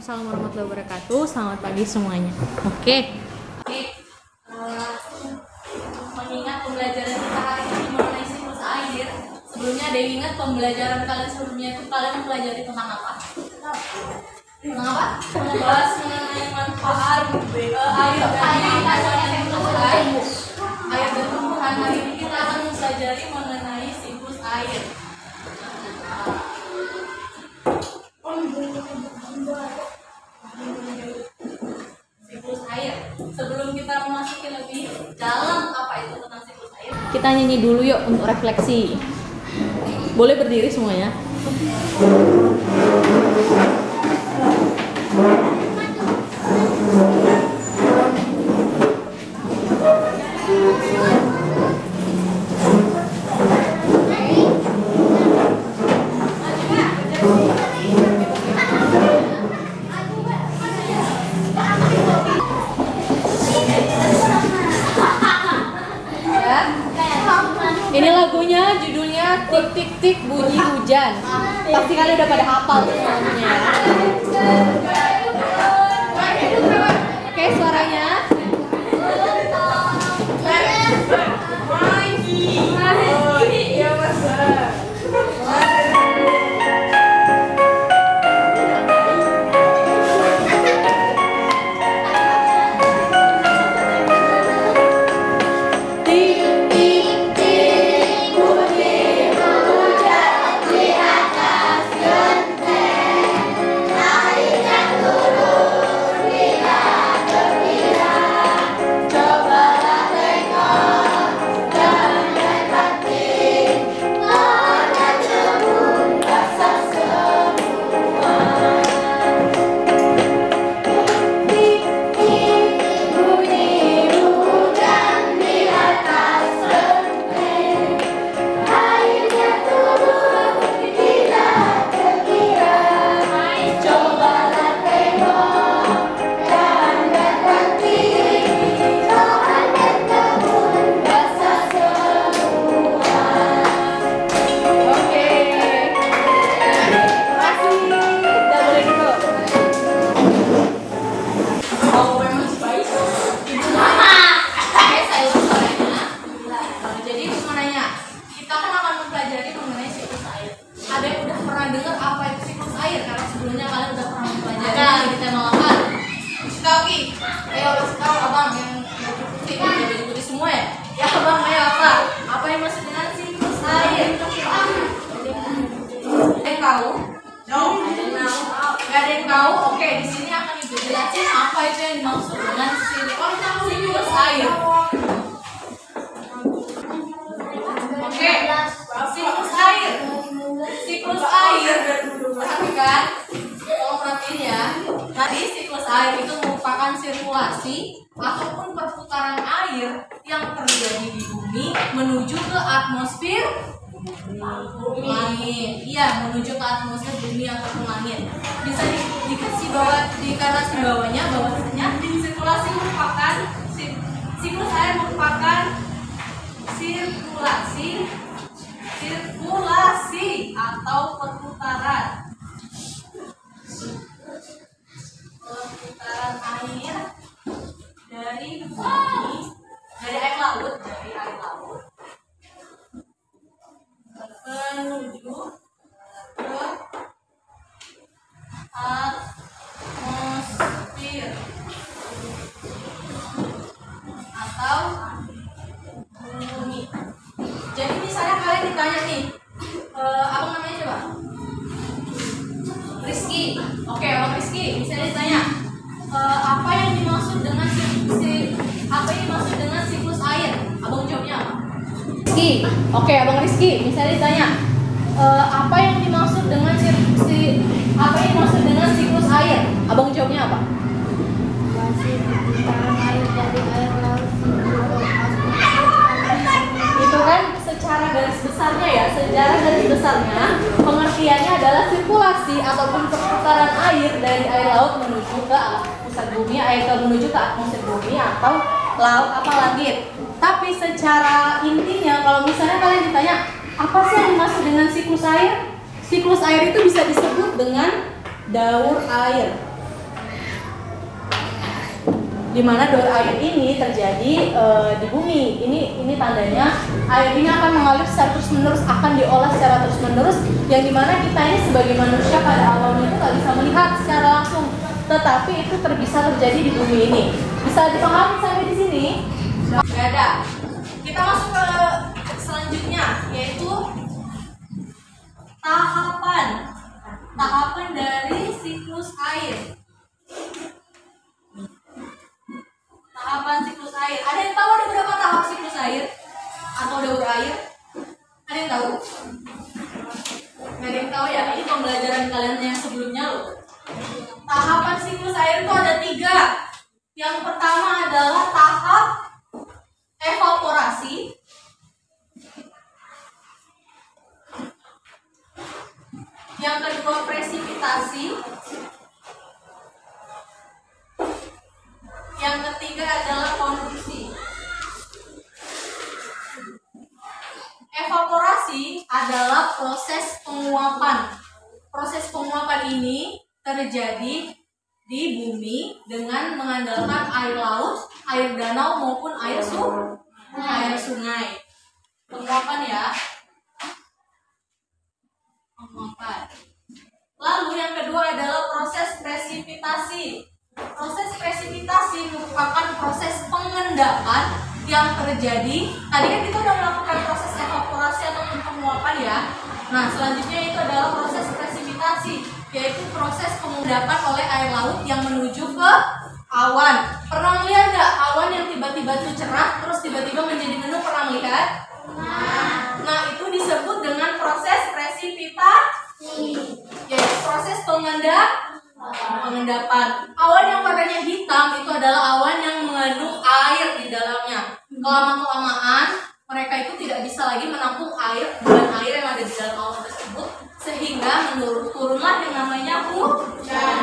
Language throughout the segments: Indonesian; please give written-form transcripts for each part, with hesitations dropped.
Waalaikumsalam warahmatullahi wabarakatuh. Selamat pagi semuanya. Oke. Mengingat pembelajaran kita hari ini mengenai siklus air, sebelumnya ada yang ingat pembelajaran kalian sebelumnya itu kalian mempelajari tentang apa? Tentang apa? Membahas mengenai manfaat air dan tumbuhan. Hari ini kita akan mempelajari mengenai siklus air. Siklus air. Sebelum kita memasuki lebih dalam apa itu tentang siklus air, kita nyanyi dulu yuk untuk refleksi. Boleh berdiri semuanya. Ini lagunya judulnya Tik Tik Tik Bunyi Hujan. Pasti kalian udah pada hafal tuh lagunya ya. Oke, suaranya. Air itu merupakan sirkulasi ataupun perputaran air yang terjadi di bumi menuju ke atmosfer langit. Iya, menuju ke atmosfer bumi ataupun langit. Bisa dikasih bawahnya bahwasanya sirkulasi merupakan siklus air merupakan sirkulasi atau perputaran air dari bumi, dari air laut menuju ke atmosfer atau bumi. Jadi misalnya kalian ditanya nih, apa namanya coba? Rizky. Oke, Abang Rizky, misalnya ditanya apa yang dimaksud dengan siklus air? Abang jawabnya apa? Rizky. Oke, Abang Rizky, misalnya ditanya apa yang dimaksud dengan siklus air? Abang jawabnya apa? Itu kan secara garis besarnya pengertiannya adalah sirkulasi ataupun perputaran air dari air laut menuju ke pusat bumi, menuju ke atmosfer bumi atau laut apa langit. Tapi secara intinya kalau misalnya kalian ditanya apa sih yang dimaksud dengan siklus air? Siklus air itu bisa disebut dengan daur air. di mana dor air ini terjadi di bumi. Ini tandanya air ini akan mengalir secara terus-menerus, akan diolah secara terus-menerus, yang dimana kita ini sebagai manusia pada awalnya itu nggak bisa melihat secara langsung, tetapi itu bisa terjadi di bumi ini. Bisa dipahami sampai di sini? Nggak ada. Kita masuk ke selanjutnya, yaitu tahapan dari siklus air. Tahapan siklus air. Ada yang tahu ada berapa tahap siklus air atau daur air? Ada yang tahu? Nggak ada yang tahu ya? Ini pembelajaran kalian yang sebelumnya loh. Tahapan siklus air itu ada 3. Yang pertama adalah tahap evaporasi. Yang kedua presipitasi. Yang ketiga adalah konduksi. Evaporasi adalah proses penguapan. Proses penguapan ini terjadi di bumi dengan mengandalkan air laut, air danau maupun air sungai. Penguapan ya. Penguapan. Lalu yang kedua adalah proses presipitasi. Proses presipitasi merupakan proses pengendapan yang terjadi. Tadi kan kita sudah melakukan proses evaporasi ataupun penguapan ya. Nah, selanjutnya itu adalah proses presipitasi, yaitu proses pengendapan oleh air laut yang menuju ke awan. Pernah melihat nggak awan yang tiba-tiba itu cerah terus tiba-tiba menjadi mendung? Pernah melihat? Nah, itu disebut dengan proses presipitasi, yaitu proses pengendapan. Awan yang warnanya hitam itu adalah awan yang mengandung air di dalamnya. Kelamaan mereka itu tidak bisa lagi menampung air dan air yang ada di dalam awan tersebut, sehingga turunlah yang namanya hujan.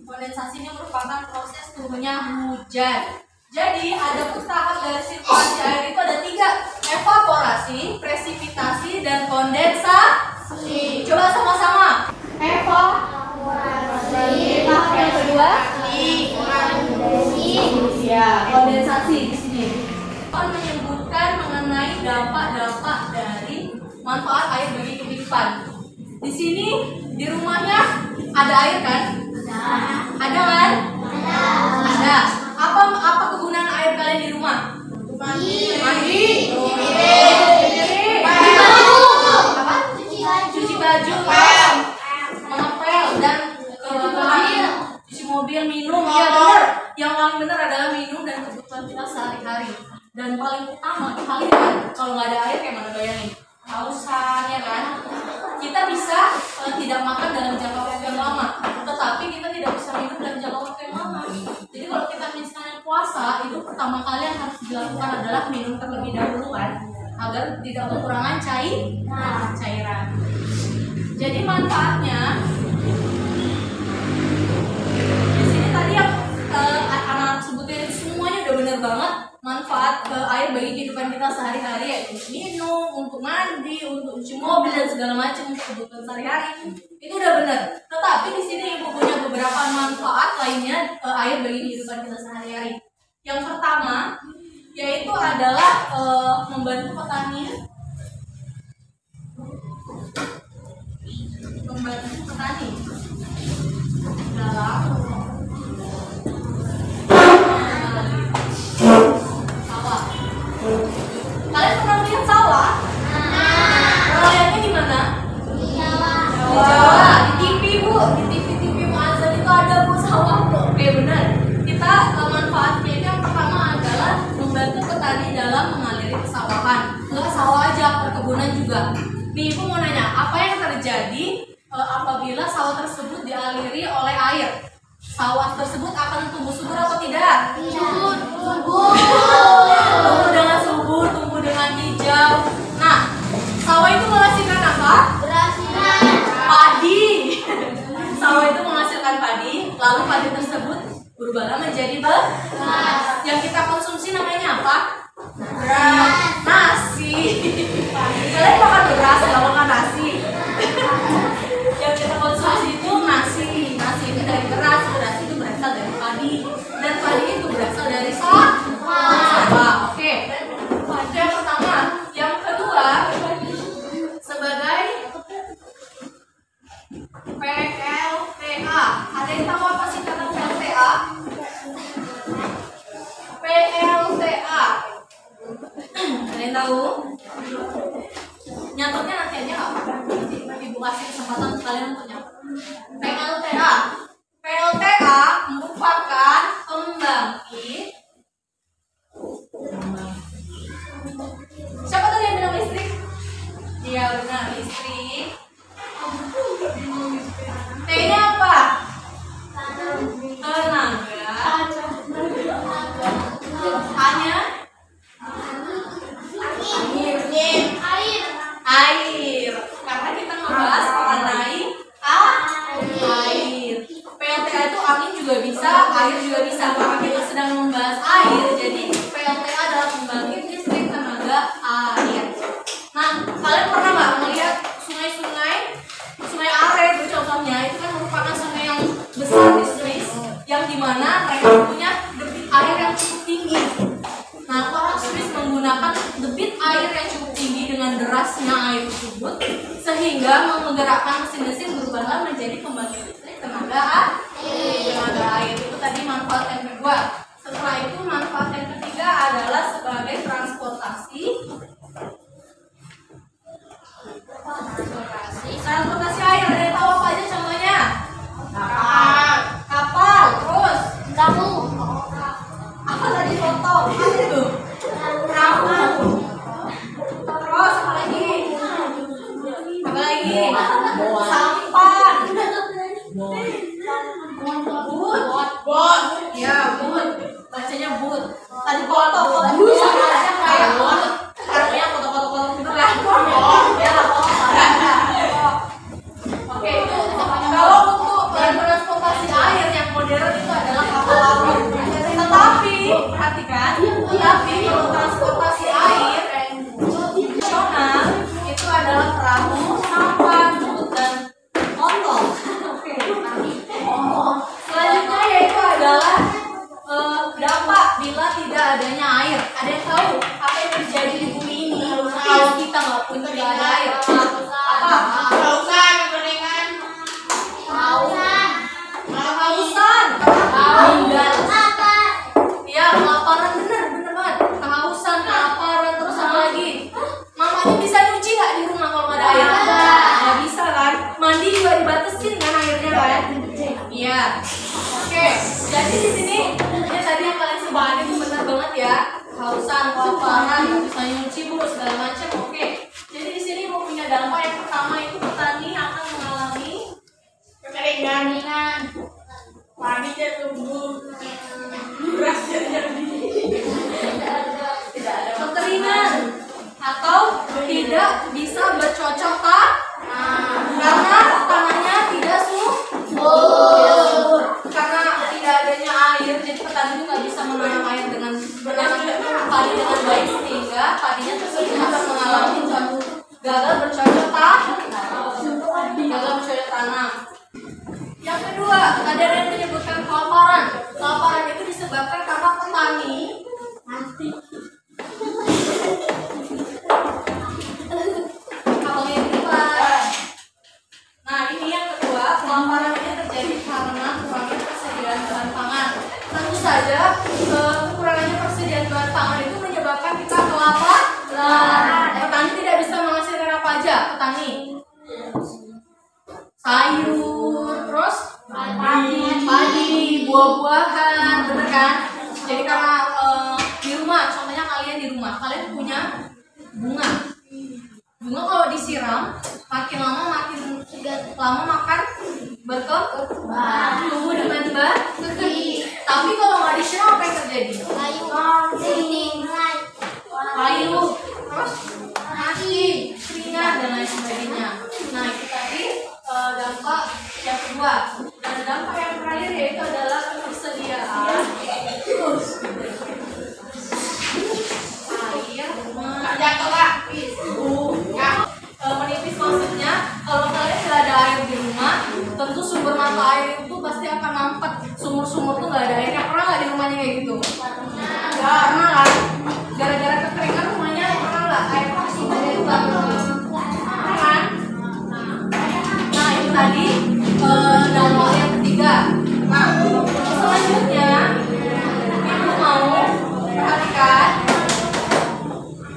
Kondensasi ini merupakan proses turunnya hujan. Jadi ada tahap dari sirkulasi air itu ada 3: evaporasi, presipitasi, dan kondensasi. Coba sama-sama. Evaporasi. Tahap yang kedua, kondensasi di sini. Akan menyebutkan mengenai dampak-dampak dari manfaat air bagi kehidupan. Di sini di rumahnya ada air kan? Ada kan? Ada. Apa kegunaan air kalian di rumah? Mandi. Cuci baju, mengepel, dan cuci mobil, minum. Iya benar. Yang paling benar adalah minum dan kebutuhan kita sehari-hari. Dan paling utama kalian kalau nggak ada air kayak mana, bayangin? Hausan ya kan? Kita bisa tidak makan dalam jangka waktu yang lama, tetapi kita tidak bisa minum dalam jangka waktu yang lama. Jadi kalau kita misalnya puasa, itu pertama kali yang harus dilakukan adalah minum terlebih dahulu kan, agar tidak kekurangan cairan. Jadi manfaatnya di sini tadi yang anak-anak sebutin semuanya udah benar banget. Manfaat air bagi kehidupan kita sehari-hari, yaitu minum, untuk mandi, untuk cuci mobil dan segala macam untuk kebutuhan sehari-hari. Itu udah benar. Tetapi di sini Ibu punya beberapa manfaat lainnya air bagi kehidupan kita sehari-hari. Yang pertama yaitu adalah membantu petani. Dalam sawah. Kalian pernah lihat sawah? Pernah lihatnya di mana? Di Jawa. Di TV Bu, di TV Muazzam itu ada Bu sawah kok. Oke benar. Kita manfaatnya itu yang pertama adalah membantu petani dalam mengaliri pesawahan. Nggak sawah aja, perkebunan juga. Nih Ibu mau nanya, apa yang terjadi apabila sawah tersebut dialiri oleh air? Sawah tersebut akan tumbuh subur atau tidak? Subur. Tumbuh dengan subur, tumbuh dengan hijau. Nah, sawah itu menghasilkan apa? Padi. Sawah itu menghasilkan padi, lalu padi tersebut berubahlah menjadi beras. Yang kita konsumsi namanya apa? Beras. Nasi. Kalian makan beras, nggak makan nasi. Yang kita konsumsi itu nasi. Nasi itu dari beras. Ibu kasih kesempatan kalian untuk nyaut. PLTA. PLTA merupakan pembangkit. Siapa tadi yang bilang listrik? Iya benar, listrik. T-nya apa? Tenaga. A-nya? Air. Karena kita membahas mengenai air. PLTA itu angin juga bisa, air juga bisa. Karena kita sedang membahas air, jadi PLTA adalah pembangkit listrik tenaga air. Nah, kalian pernah nggak melihat sungai Are itu contohnya, itu kan merupakan sungai yang besar di Swiss, yang dimana mereka punya debit air yang cukup tinggi. Nah, orang Swiss menggunakan debit air yang cukup tinggi dengan derasnya air tersebut, sehingga menggerakkan mesin-mesin berubahlah menjadi pembangkit listrik tenaga air. Itu tadi manfaat yang kedua. Setelah itu manfaat yang ketiga adalah sebagai transportasi. Transportasi air, ada yang tahu apa aja contohnya? Kapal, terus apa tadi potong? Apa itu? Perahu. Terus apa lagi? Sampan. Bot. Ya, bot. Bacanya bot. Tadi potong, aja kayak bot. Sekarang yang potong-potong gitu kan? Ya, oke, kalau untuk transportasi air yang modern itu adalah kapal laut. Tetapi, perhatikan, kalau transportasi air nasional itu adalah perahu, sampan, bot, dan motor. Oke. Selanjutnya yaitu adalah dampak bila tidak adanya air. Ada yang tahu apa yang terjadi di bumi ini kalau kita nggak ada air? Apa? Kehausan. Ya, kelaparan, bener banget. Kehausan, kelaparan, terus apa lagi? Mamanya bisa nyuci nggak di rumah kalau nggak ada air? Nggak bisa kan? Mandi juga dibatasin kan airnya kan? Iya. Oke, jadi di sini ini tadi yang kalian sebutin itu benar banget ya. Kehausan, kelaparan, nggak bisa nyuci bu, segala macam. Oke. Jadi di sini mau punya dampak yang pertama itu petani akan mengalami kekeringan. Padinya tumbuh, berasnya jadi tidak ada kekeringan atau tidak bisa bercocok karena tanahnya tidak subur. Karena tidak adanya air, jadi petani itu nggak bisa menanam air dengan padi dengan baik, sehingga padinya tersebut akan mengalami gagal bercocok tanam. Yang kedua, ada yang menyebutkan kelaparan. Kelaparan itu disebabkan karena petani mati. Kalau yang kedua, nah ini yang kedua, kelaparan ini terjadi karena kurangnya persediaan bahan pangan. Tentu saja kekurangannya persediaan bahan pangan itu menyebabkan kita kelaparan. Petani tidak bisa menghasilkan apa aja? Petani sayur, terus padi, buah-buahan, bener kan? Jadi karena di rumah, contohnya kalian di rumah, kalian punya bunga kalau disiram, makin lama makan berkembang, tumbuh dengan baik. Tapi kalau nggak disiram apa yang terjadi? Layu, terus mati, keringat dan lain sebagainya. Nah itu tadi dampak yang kedua. Dan dampak yang terakhir yaitu adalah ketersediaan air menipis. Maksudnya kalau kalian nggak ada air di rumah, tentu sumber mata air itu pasti akan mampet. Sumur-sumur tuh nggak ada airnya. Pernah nggak di rumahnya kayak gitu? Nggak pernah kan? Gara-gara kekeringan rumahnya pernah nggak air masuk dari bangun? Kan? Nah itu tadi dampak yang ketiga. Nah selanjutnya ibu mau perhatikan.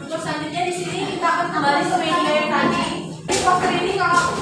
Untuk selanjutnya di sini kita akan kembali ke media yang tadi. Poster ini kalau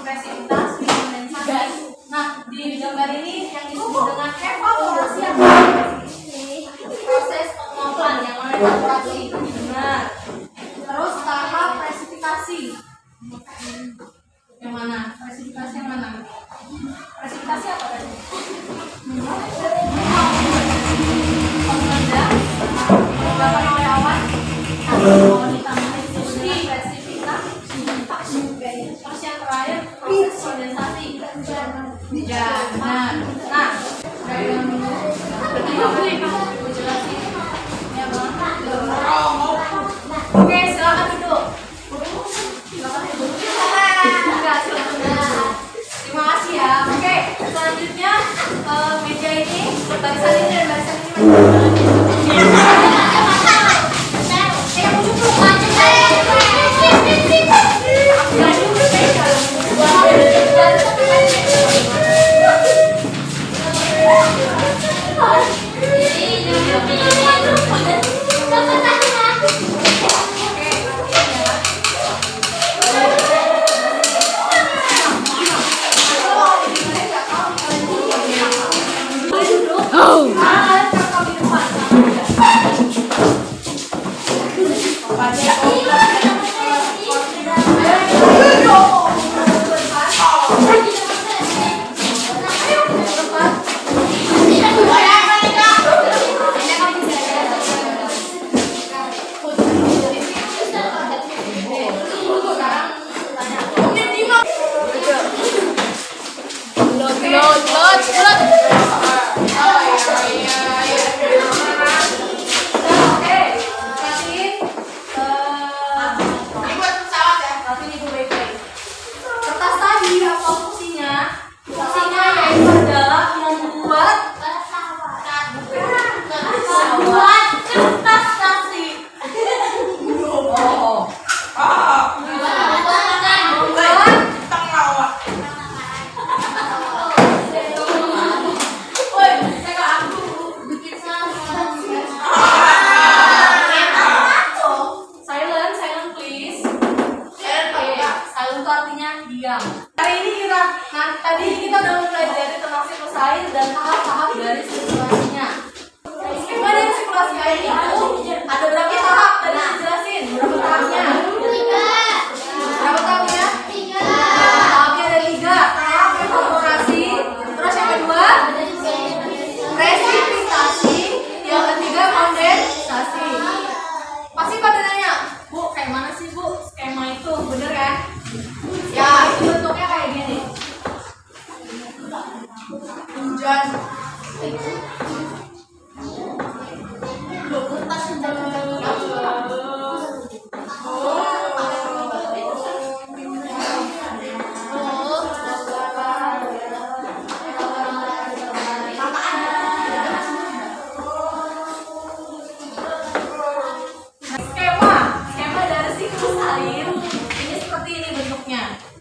presipitasi, kondensasi. Nah, di gambar ini yang disebut dengan evaporasi adalah proses penguapan yang mana evaporasi. Benar. Terus tahap presipitasi. Yang mana? Presipitasi yang mana? Presipitasi apa tadi? Mengendap, beberapa oleh awan, atau ditambah presipitasi. Terus yang terakhir proses kondensasi. Ya, benar. Nah, dari yang dulu aku jelasin. Ya, Bang. Oke, silakan duduk. Silakan duduk. Enggak, silakan. Terima kasih ya. Oke, selanjutnya meja ini barisan ini dan barisan ini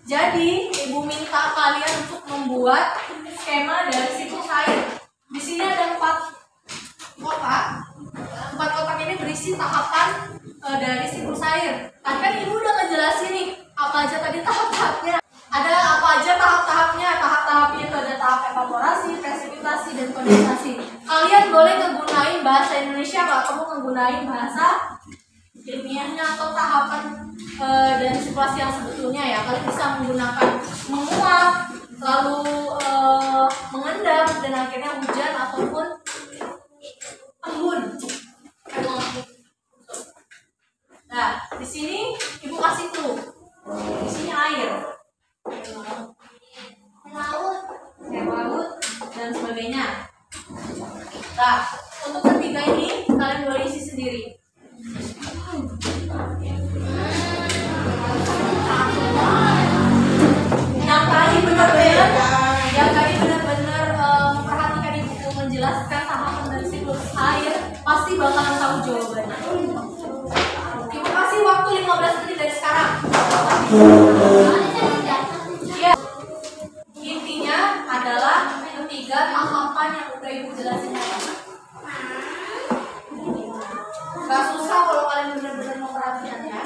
Jadi, Ibu minta kalian untuk membuat skema dari siklus air. Di sini ada 4 kotak. 4 kotak ini berisi tahapan dari siklus air. Tadi kan Ibu udah ngejelasin nih apa aja tadi tahap-tahapnya. Ada apa aja tahap-tahapnya? Tahap-tahapnya itu ada tahap evaporasi, presipitasi, dan kondensasi. Kalian boleh ngegunain bahasa Indonesia nggak? Kamu ngegunain bahasa ilmiahnya atau tahapan dan situasi yang sebetulnya ya. Kalian bisa menggunakan menguap, lalu mengendap, dan akhirnya hujan ataupun embun. Nah, di sini Ibu kasih clue. Di sini air, laut, dan sebagainya. Nah, untuk ketiga ini kalian boleh isi sendiri. Yang tadi benar-benar memperhatikan Ibu menjelaskan tahapan dari siklus air pasti bakalan tahu jawabannya. Ibu kasih waktu 15 menit dari sekarang. Ya. Intinya adalah ketiga tahapan yang udah Ibu jelasin tadi. Gak susah kalau kalian benar-benar memperhatikannya.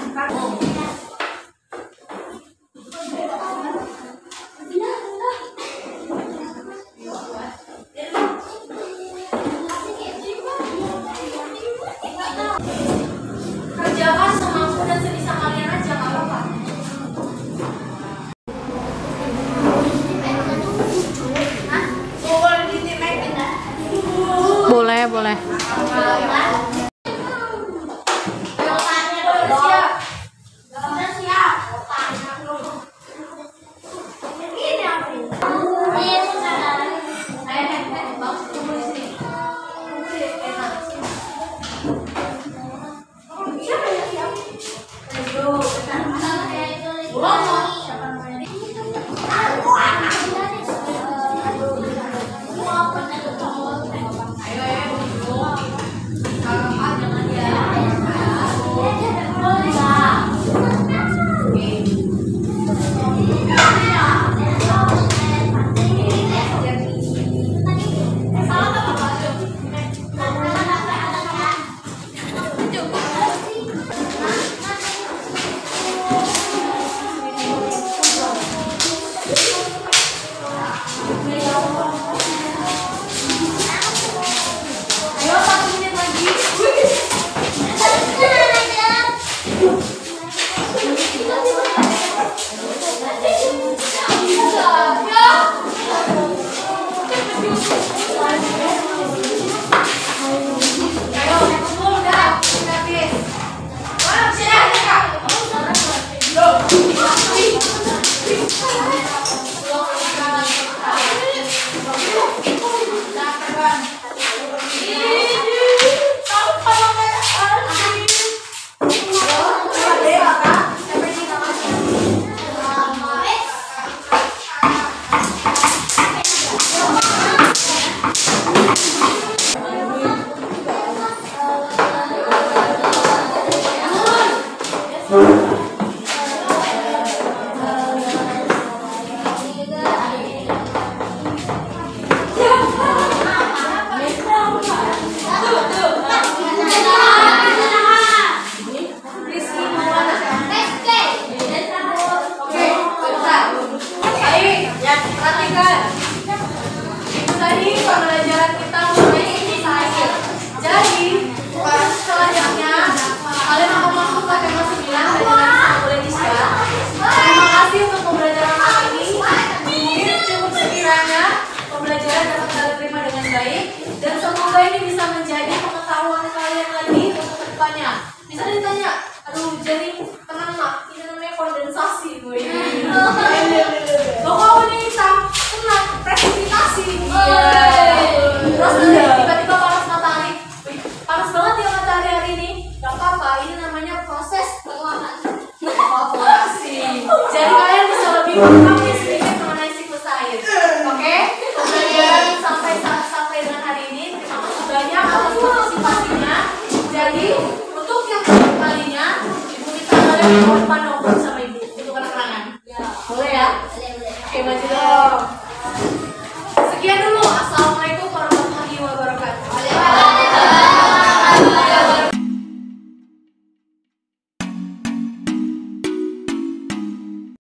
Jadi untuk yang kalinya Ibu minta kalian lupa dong